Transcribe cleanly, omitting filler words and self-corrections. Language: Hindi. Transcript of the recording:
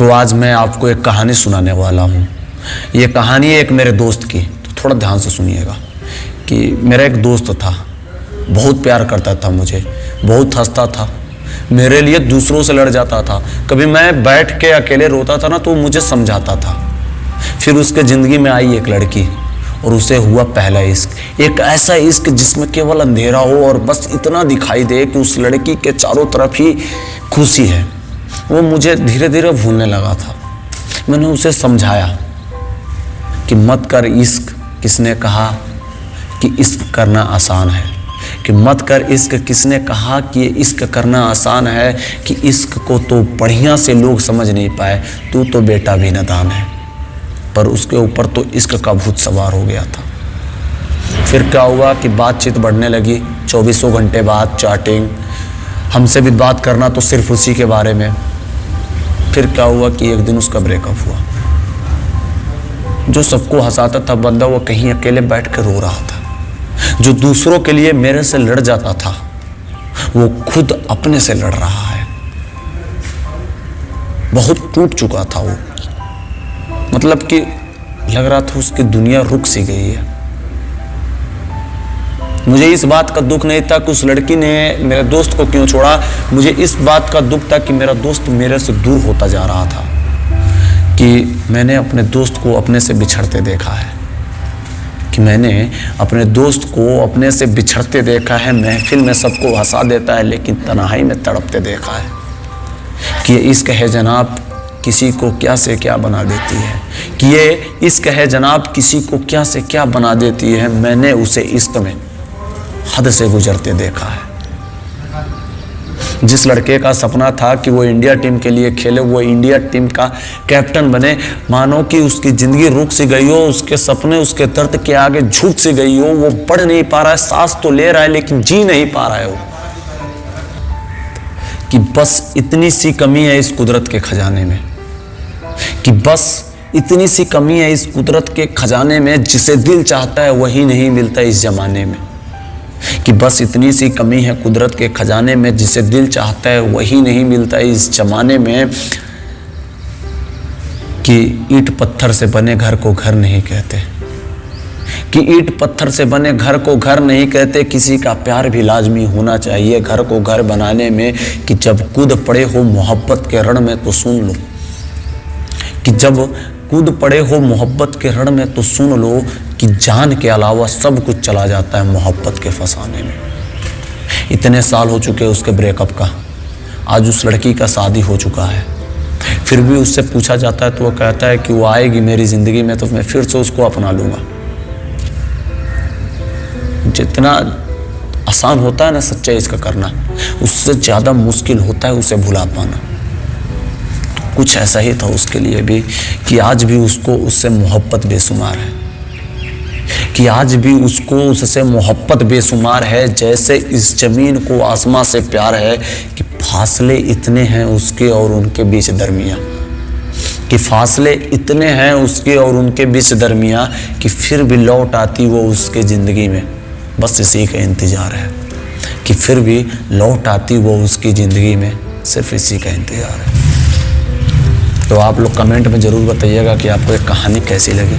तो आज मैं आपको एक कहानी सुनाने वाला हूँ। ये कहानी है एक मेरे दोस्त की, तो थोड़ा ध्यान से सुनिएगा। कि मेरा एक दोस्त था, बहुत प्यार करता था मुझे, बहुत हंसता था, मेरे लिए दूसरों से लड़ जाता था। कभी मैं बैठ के अकेले रोता था ना तो मुझे समझाता था। फिर उसके ज़िंदगी में आई एक लड़की और उसे हुआ पहला इश्क। एक ऐसा इश्क जिसमें केवल अंधेरा हो और बस इतना दिखाई दे कि उस लड़की के चारों तरफ ही खुशी है। वो मुझे धीरे धीरे भूलने लगा था। मैंने उसे समझाया कि मत कर इश्क। किसने कहा कि इश्क करना आसान है? कि मत कर इश्क किसने कहा कि ये इश्क करना आसान है? कि इश्क को तो बढ़िया से लोग समझ नहीं पाए, तू तो बेटा भी नादान है। पर उसके ऊपर तो इश्क का भूत सवार हो गया था। फिर क्या हुआ कि बातचीत बढ़ने लगी। 24 घंटे बाद चैटिंग, हमसे भी बात करना तो सिर्फ उसी के बारे में। फिर क्या हुआ कि एक दिन उसका ब्रेकअप हुआ। जो सबको हंसाता था बंदा, वो कहीं अकेले बैठ कर रो रहा था। जो दूसरों के लिए मेरे से लड़ जाता था, वो खुद अपने से लड़ रहा है। बहुत टूट चुका था वो, मतलब कि लग रहा था उसकी दुनिया रुक सी गई है। मुझे इस बात का दुख नहीं था कि उस लड़की ने मेरे दोस्त को क्यों छोड़ा। मुझे इस बात का दुख था कि मेरा दोस्त मेरे से दूर होता जा रहा था। कि मैंने अपने दोस्त को अपने से बिछड़ते देखा है। कि मैंने अपने दोस्त को अपने से बिछड़ते देखा है। महफिल में सबको हंसा देता है लेकिन तन्हाई में तड़पते देखा है। कि ये इश्क है जनाब, किसी को क्या से क्या बना देती है। कि ये इश्क है जनाब, किसी को क्या से क्या बना देती है। मैंने उसे इश्क में हद से गुजरते देखा है। जिस लड़के का सपना था कि वो इंडिया टीम के लिए खेले, वो इंडिया टीम का कैप्टन बने, मानो कि उसकी ज़िंदगी रुक सी गई हो, उसके सपने उसके दर्द के आगे झुक सी गई हो। वो बढ़ नहीं पा रहा है, सांस तो ले रहा है लेकिन जी नहीं पा रहा है वो। कि बस इतनी सी कमी है इस कुदरत के खजाने में। कि बस इतनी सी कमी है इस कुदरत के खजाने में, जिसे दिल चाहता है वही नहीं मिलता इस जमाने में। कि बस इतनी सी कमी है कुदरत के खजाने में, जिसे दिल चाहता है वही नहीं मिलता इस जमाने में। कि ईंट पत्थर से बने घर को घर नहीं कहते। कि ईंट पत्थर से बने घर को घर नहीं कहते। किसी का प्यार भी लाजमी होना चाहिए घर को घर बनाने में। कि जब कूद पड़े हो मोहब्बत के रण में तो सुन लो। कि जब कूद पड़े हो मोहब्बत के रण में तो सुन लो कि जान के अलावा सब कुछ चला जाता है मोहब्बत के फसाने में। इतने साल हो चुके उसके ब्रेकअप का, आज उस लड़की का शादी हो चुका है। फिर भी उससे पूछा जाता है तो वो कहता है कि वो आएगी मेरी ज़िंदगी में तो मैं फिर से उसको अपना लूँगा। जितना आसान होता है ना सच्चा इसका करना, उससे ज़्यादा मुश्किल होता है उसे भुला पाना। कुछ ऐसा ही था उसके लिए भी। कि आज भी उसको उससे मोहब्बत बेशुमार है। कि आज भी उसको उससे मोहब्बत बेशुमार है जैसे इस ज़मीन को आसमां से प्यार है। कि फासले इतने हैं उसके और उनके बीच दरमियाँ। कि फासले इतने हैं उसके और उनके बीच दरमियाँ कि फिर भी लौट आती वो उसके ज़िंदगी में, बस इसी का इंतज़ार है। कि फिर भी लौट आती वो उसकी ज़िंदगी में, सिर्फ इसी का इंतज़ार है। तो आप लोग कमेंट में ज़रूर बताइएगा कि आपको एक कहानी कैसी लगी।